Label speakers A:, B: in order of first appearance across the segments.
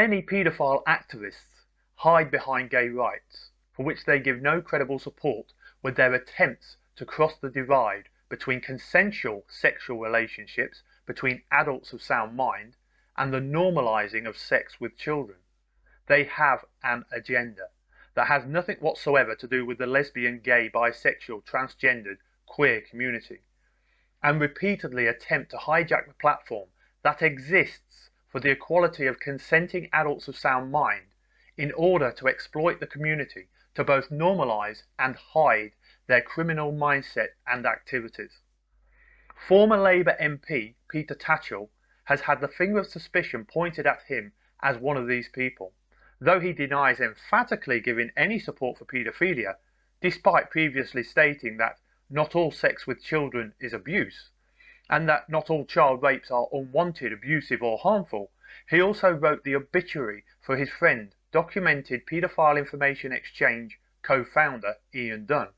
A: Many paedophile activists hide behind gay rights, for which they give no credible support with their attempts to cross the divide between consensual sexual relationships between adults of sound mind and the normalizing of sex with children. They have an agenda that has nothing whatsoever to do with the lesbian, gay, bisexual, transgendered, queer community, and repeatedly attempt to hijack the platform that exists for the equality of consenting adults of sound mind in order to exploit the community to both normalize and hide their criminal mindset and activities. Former Labour MP Peter Tatchell has had the finger of suspicion pointed at him as one of these people, though he denies emphatically giving any support for paedophilia, despite previously stating that not all sex with children is abuse, and that not all child rapes are unwanted, abusive or harmful. He also wrote the obituary for his friend, documented paedophile information exchange co-founder Ian Dunn,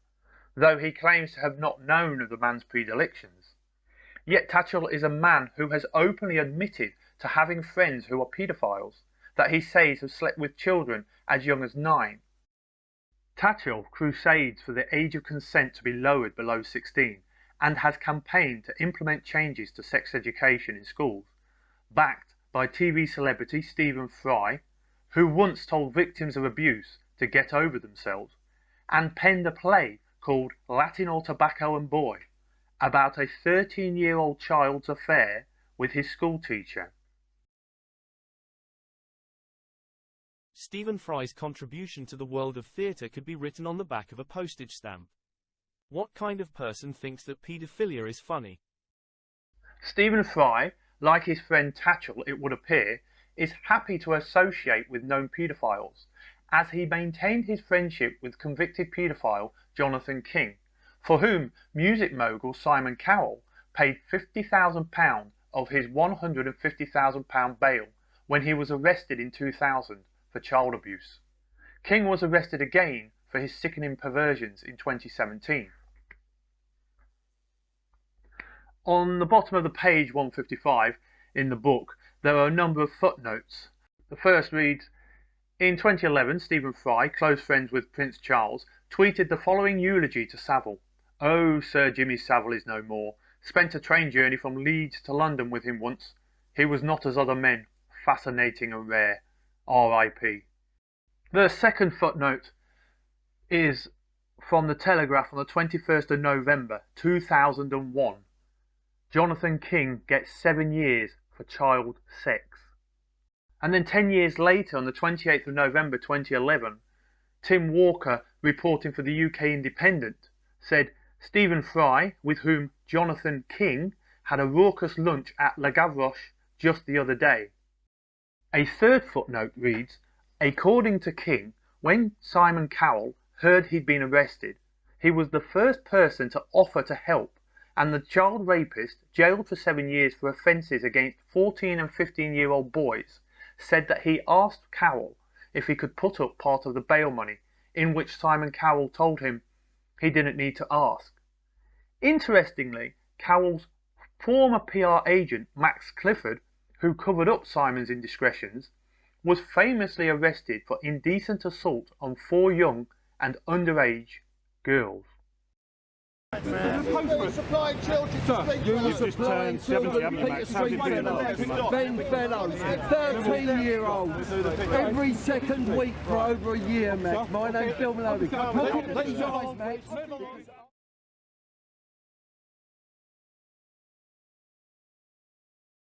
A: though he claims to have not known of the man's predilections. Yet Tatchell is a man who has openly admitted to having friends who are paedophiles, that he says have slept with children as young as 9. Tatchell crusades for the age of consent to be lowered below 16 and has campaigned to implement changes to sex education in schools, backed by TV celebrity Stephen Fry, who once told victims of abuse to get over themselves, and penned a play called Latin or Tobacco and Boy, about a 13-year-old child's affair with his school teacher.
B: Stephen Fry's contribution to the world of theatre could be written on the back of a postage stamp. What kind of person thinks that paedophilia is funny?
A: Stephen Fry, like his friend Tatchell it would appear, is happy to associate with known paedophiles, as he maintained his friendship with convicted paedophile Jonathan King, for whom music mogul Simon Cowell paid £50,000 of his £150,000 bail when he was arrested in 2000 for child abuse. King was arrested again for his sickening perversions in 2017. On the bottom of the page 155 in the book, there are a number of footnotes. The first reads, in 2011, Stephen Fry, close friends with Prince Charles, tweeted the following eulogy to Savile. Oh, Sir Jimmy Savile is no more. Spent a train journey from Leeds to London with him once. He was not as other men, fascinating and rare. R.I.P. The second footnote is from the Telegraph on the 21st of November 2001. Jonathan King gets 7 years for child sex. And then 10 years later, on the 28th of November 2011, Tim Walker, reporting for the UK Independent, said Stephen Fry, with whom Jonathan King had a raucous lunch at La Gavroche just the other day. A third footnote reads, according to King, when Simon Cowell heard he'd been arrested, he was the first person to offer to help, and the child rapist, jailed for 7 years for offences against 14 and 15-year-old boys, said that he asked Cowell if he could put up part of the bail money, in which Simon Cowell told him he didn't need to ask. Interestingly, Cowell's former PR agent, Max Clifford, who covered up Simon's indiscretions, was famously arrested for indecent assault on 4 young and underage girls.
C: Supplying children to
D: You were just turned 70, haven't you, Max? How did you feel about it?
C: Ben Fellows, 13-year-old, every second week for over a year, Max. My name's Bill Maloney.